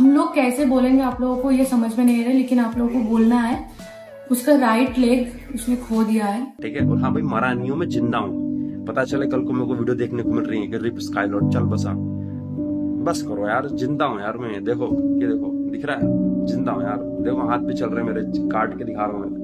हम लोग कैसे बोलेंगे आप लोगों को ये समझ में नहीं आ रहा, लेकिन आप लोगों को बोलना है। उसका राइट लेग उसने खो दिया है। ठीक है, और हाँ भाई, मरा नहीं हूं, मैं जिंदा हूँ। पता चले कल को मेरे को वीडियो देखने को मिल रही है कि रिप स्काईलॉर्ड, चल बस करो यार, जिंदा हूँ यार मैं। देखो ये देखो, दिख रहा है, जिंदा हूँ यार। देखो हाथ भी चल रहे मेरे, काट के दिखा रहा हूँ मैं।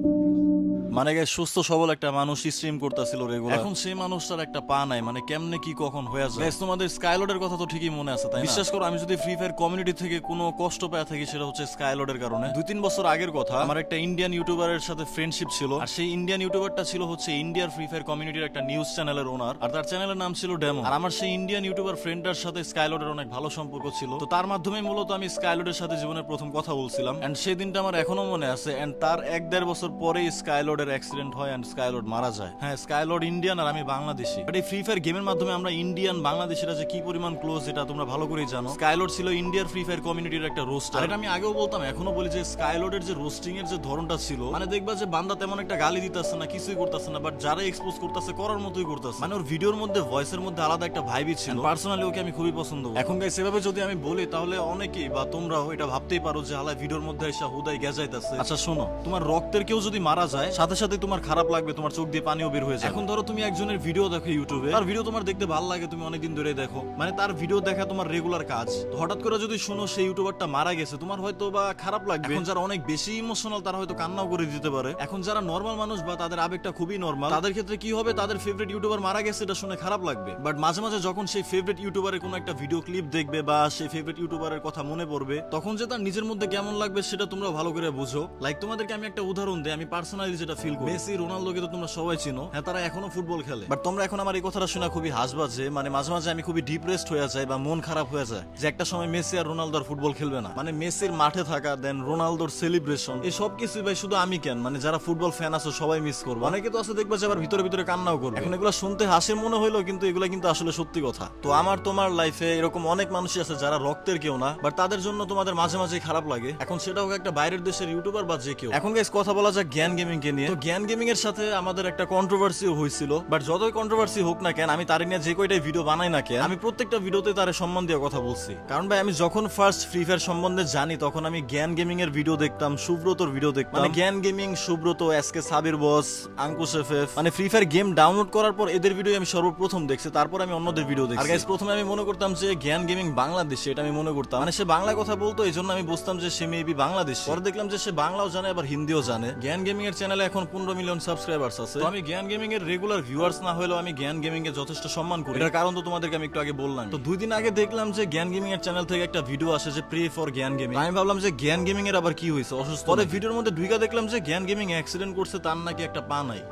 মানে সুস্থ সবল একটা মানুষ স্ট্রিম করতেছিল রেগুলার, এখন সেই মানুষটার একটা পা নাই, মানে কেমনে কি কখন হয়ে যায়। তোমাদের স্কাইলর্ডের কথা তো ঠিকই মনে আছে, তাই বিশ্বাস করো, আমি যদি ফ্রি ফায়ার কমিউনিটি থেকে কোনো কষ্ট পেয়ে থাকি সেটা হচ্ছে স্কাইলর্ডের কারণে। 2-3 বছর আগের কথা, আমার একটা ইন্ডিয়ান ইউটিউবারের সাথে ফ্রেন্ডশিপ ছিল, আর সেই ইন্ডিয়ান ইউটিউবারটা ছিল হচ্ছে ইন্ডিয়ার ফ্রি ফায়ার কমিউনিটির একটা নিউজ চ্যানেলের ওনার, আর তার চ্যানেলের নাম ছিল ডেমো। আর আমার সেই ইন্ডিয়ান ইউটিউবার ফ্রেন্ডটার সাথে স্কাইলর্ডের অনেক ভালো সম্পর্ক ছিল, তো তার মাধ্যমে মূলত আমি স্কাইলর্ডের সাথে জীবনের প্রথম কথা বলছিলাম। এন্ড সেই দিনটা আমার এখনো মনে আছে। এন্ড তার 1-1.5 বছর পরেই স্কাইলর্ডের অ্যাক্সিডেন্ট হয়, স্কাইলর্ড মারা যায়। হ্যাঁ, স্কাইলর্ড ইন্ডিয়ান আর আমি বাংলাদেশি, বাট এই ফ্রি ফায়ার গেমের মাধ্যমে আমরা ইন্ডিয়ান বাংলাদেশিরা যে কি পরিমাণ ক্লোজ এটা তোমরা ভালো করেই জানো। স্কাইলর্ড ছিল ইন্ডিয়ার ফ্রি ফায়ার কমিউনিটির একটা রোস্টার। এটা আমি আগেও বলতাম, এখনো বলি যে স্কাইলর্ডের যে রোস্টিং এর যে ধরনটা ছিল, মানে দেখবা যে বান্দা তেমন একটা গালি দিতেছে না, কিছুই করতেছে না, বাট যারা এক্সপোজ করতেছে করার মতোই করতেছে। মানে ওর ভিডিওর মধ্যে ভয়েসের মধ্যে আলাদা একটা ভাইবই ছিল। পার্সোনালি ওকে আমি খুবই পছন্দ করি। এখন গাইস সেভাবে যদি আমি বলি তাহলে অনেকেই বা তোমরাও এটা ভাবতেই পারো যে হালা ভিডিওর মধ্যে এসে হুদাই গেজাইতেছে। আচ্ছা শোনো, তোমার রক্তের কেউ যদি মারা যায় সাথে সাথে তোমার খারাপ লাগবে, তোমার চোখ দিয়ে পানিও বের হয়ে যায়। এখন ধরো তুমি একজনের ভিডিও দেখো ইউটিউবে, তার ভিডিও তোমার দেখতে ভালো লাগে, তুমি অনেকদিন ধরে দেখো, মানে তার ভিডিও দেখা তোমার রেগুলার কাজ। তো হঠাৎ করে যদি শুনো সেই ইউটিউবারটা মারা গেছে, তোমার হয়তো বা খারাপ লাগবে। এখন যারা অনেক বেশি ইমোশনাল তারা হয়তো কান্নাও করে দিতে পারে। এখন যারা নরমাল মানুষ বা তাদের আবেগটা খুবই নরমাল, তাদের ক্ষেত্রে কি হবে, তাদের ফেভারিট ইউটিউবার মারা গেছে এটা শুনে খারাপ লাগবে। বাট মাঝে মাঝে যখন সেই ফেভারিট ইউটিউবারের কোনো একটা ভিডিও ক্লিপ দেখবে বা সেই ফেভারিট ইউটিউবারের কথা মনে পড়বে, তখন যে তার নিজের মধ্যে কেমন লাগবে সেটা তোমরা ভালো করে বুঝো। লাইক তোমাদেরকে আমি একটা উদাহরণ দিই, আমি পার্সোনালি যেটা ফিল করি। মেসি, রোনালদোকে তো তোমরা সবাই চিনো, হ্যাঁ তারা এখনো ফুটবল খেলে। বাট তোমরা এখন আমার এই কথাটা শুনে খুবই হাসবা যে মানে মাঝে মাঝে আমি খুবই ডিপ্রেসড হয়ে যাই বা মন খারাপ হয়ে যায় যে একটা সময় মেসি আর রোনালদো আর ফুটবল খেলবে না। মানে মেসির মাঠে থাকা, দেন রোনালদোর সেলিব্রেশন, এই সব কিছুই ভাই শুধু আমি কেন, মানে যারা ফুটবল ফ্যান আছে সবাই মিস করবো। অনেকে তো আছে দেখবা যে আবার ভিতরে ভিতরে কান্নাও করবে। এখন এগুলো শুনতে হাসির মনে হইলো, কিন্তু এগুলো কিন্তু আসলে সত্যি কথা। তো আমার তোমার লাইফে এরকম অনেক মানুষই আছে যারা রক্তের কেউ না, বাট তাদের জন্য তোমাদের মাঝে মাঝে খারাপ লাগে। এখন সেটা হোক একটা বাইরের দেশের ইউটিউবার বা যে কেউ। এখন গাইস কথা বলা যাক জ্ঞান গেমিং কে নিয়ে। তো জ্ঞান গেমিং এর সাথে আমাদের একটা কন্ট্রোভার্সিও হয়েছিল, বাট যতই কন্ট্রোভার্সি হোক না কেন, আমি তার নিয়ে যে কয়টা ভিডিও বানাই না কেন, আমি প্রত্যেকটা ভিডিওতে তার সম্মান দিয়ে কথা বলছি। কারণ ভাই আমি যখন ফার্স্ট ফ্রি ফায়ার সম্বন্ধে জানি তখন আমি জ্ঞান গেমিং এর ভিডিও দেখতাম, সুব্রতর ভিডিও দেখতাম। মানে জ্ঞান গেমিং, সুব্রত, এসকে সাবির বস, আঙ্কুশ এফএফ, মানে ফ্রি ফায়ার গেম ডাউনলোড করার পর এদের ভিডিও আমি সর্বপ্রথম দেখছি, তারপর আমি অন্যদের ভিডিও দেখছি। আর গাইস প্রথমে আমি মনে করতাম যে জ্ঞান গেমিং বাংলাদেশে, এটা আমি মনে করতাম, মানে সে বাংলা কথা বলতো এই জন্য আমি বুঝতাম যে সে মেবি বাংলাদেশ। পরে দেখলাম যে সে বাংলাও জানে আবার হিন্দিও জানে। জ্ঞান গেমিং এর চ্যানেলে এখন 15 মিলিয়ন সাবস্ক্রাইবার্স আছে। তো আমি জ্ঞান গেমিং এর রেগুলার ভিউয়ার্স না হলেও আমি জ্ঞান গেমিং এ যথেষ্ট সম্মান করি। এটার কারণ তো তোমাদেরকে আমি একটু আগে বললাম। তো 2 দিন আগে দেখলাম যে জ্ঞান গেমিং এর চ্যানেল থেকে একটা ভিডিও আসে যে প্রে ফর জ্ঞান গেমিং। আমি ভাবলাম যে জ্ঞান গেমিং এর আবার কি হয়েছে, অসুস্থ। পরে ভিডিওর মধ্যে ঢুইকা দেখলাম যে জ্ঞান গেমিং অ্যাক্সিডেন্ট করছে, তার নাকি একটা পা নাই।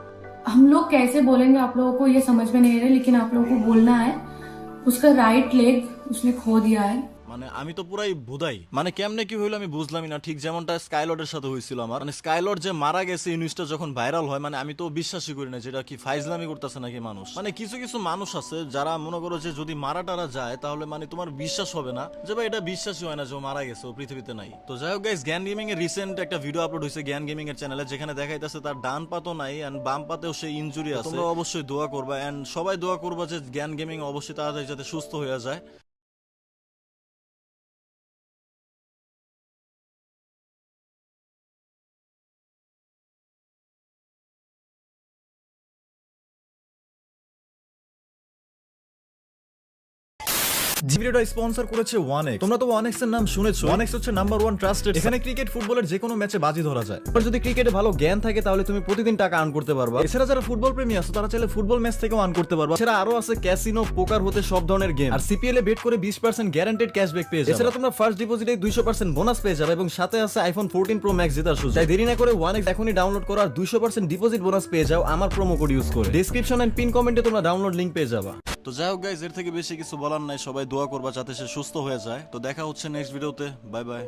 हम लोग कैसे बोलेंगे आप लोगों को ये समझ में नहीं आ रहा, लेकिन आप लोगों को बोलना है। उसका राइट लेग उसने खो दिया है। মানে আমি তো পুরাই বুদাই, মানে কেমনে কি হইলো আমি বুঝলামই না। ঠিক যেমনটা স্কাইলর্ডের সাথে হয়েছিল আমার, মানে স্কাইলর্ড যে মারা গেছে এই নিউজটা যখন ভাইরাল হয়, মানে আমি তো বিশ্বাসই করি না যেটা কি ফাইজলামি করতেছে নাকি মানুষ। মানে কিছু কিছু মানুষ আছে যারা মনে করো যে যদি মারা টারা যায় তাহলে মানে তোমার বিশ্বাস হবে না যে ভাই এটা বিশ্বাসই হয় না যে ও মারা গেছে, ও পৃথিবীতে নাই। তো যাই হোক গাইস, জ্ঞান গেমিং এর রিসেন্ট একটা ভিডিও আপলোড হয়েছে জ্ঞান গেমিং এর চ্যানেলে, যেখানে দেখাইতেছে তার ডান পাতও নাই এন্ড বাম পাতেও সেই ইনজুরি আছে। তোমরা অবশ্যই দোয়া করবা এন্ড সবাই দোয়া করবা যে জ্ঞান গেমিং অবশ্যই তাড়াতাড়ি যাতে সুস্থ হয়ে যায়। ভিডিওটা স্পন্সর করেছে 1x। তোমরা তো 1x এর নাম শুনেছো। 1x হচ্ছে নাম্বার 1 ট্রাস্টেড। এখানে ক্রিকেট ফুটবলের যে কোনো ম্যাচে বাজি ধরা যায়। আর যদি ক্রিকেটে ভালো জ্ঞান থাকে তাহলে তুমি প্রতিদিন টাকা আর্ন করতে পারবা। এছাড়া যারা ফুটবল প্রেমী আছে তারা চাইলে ফুটবল ম্যাচ থেকেও আর্ন করতে পারবা। এছাড়া আরো আছে ক্যাসিনো, পোকার হতে সব ধরনের গেম। আর সিপিএল এ বেট করে 20% গ্যারান্টেড ক্যাশব্যাক পেয়ে যাবে। এছাড়া তোমরা ফার্স্ট ডিপোজিটে 200% বোনাস পেয়ে যাবে এবং সাথে আছে আইফোন 14 প্রো ম্যাক্স জেতার সুযোগ। তাই দেরি না করে 1x এখনই ডাউনলোড করো আর 200% ডিপোজিট বোনাস পেয়ে যাও আমার প্রোমো কোড ইউজ করে। ডেসক্রিপশন এন্ড পিন কমেন্টে তোমরা ডাউনলোড লিংক পেয়ে যাবা। তো যাই হোক গাইস, এর থেকে বেশি কিছু বলার নাই, সবাই দোয়া করবা যাতে সে সুস্থ হয়ে যায়। তো দেখা হচ্ছে নেক্সট ভিডিওতে, বাই বাই।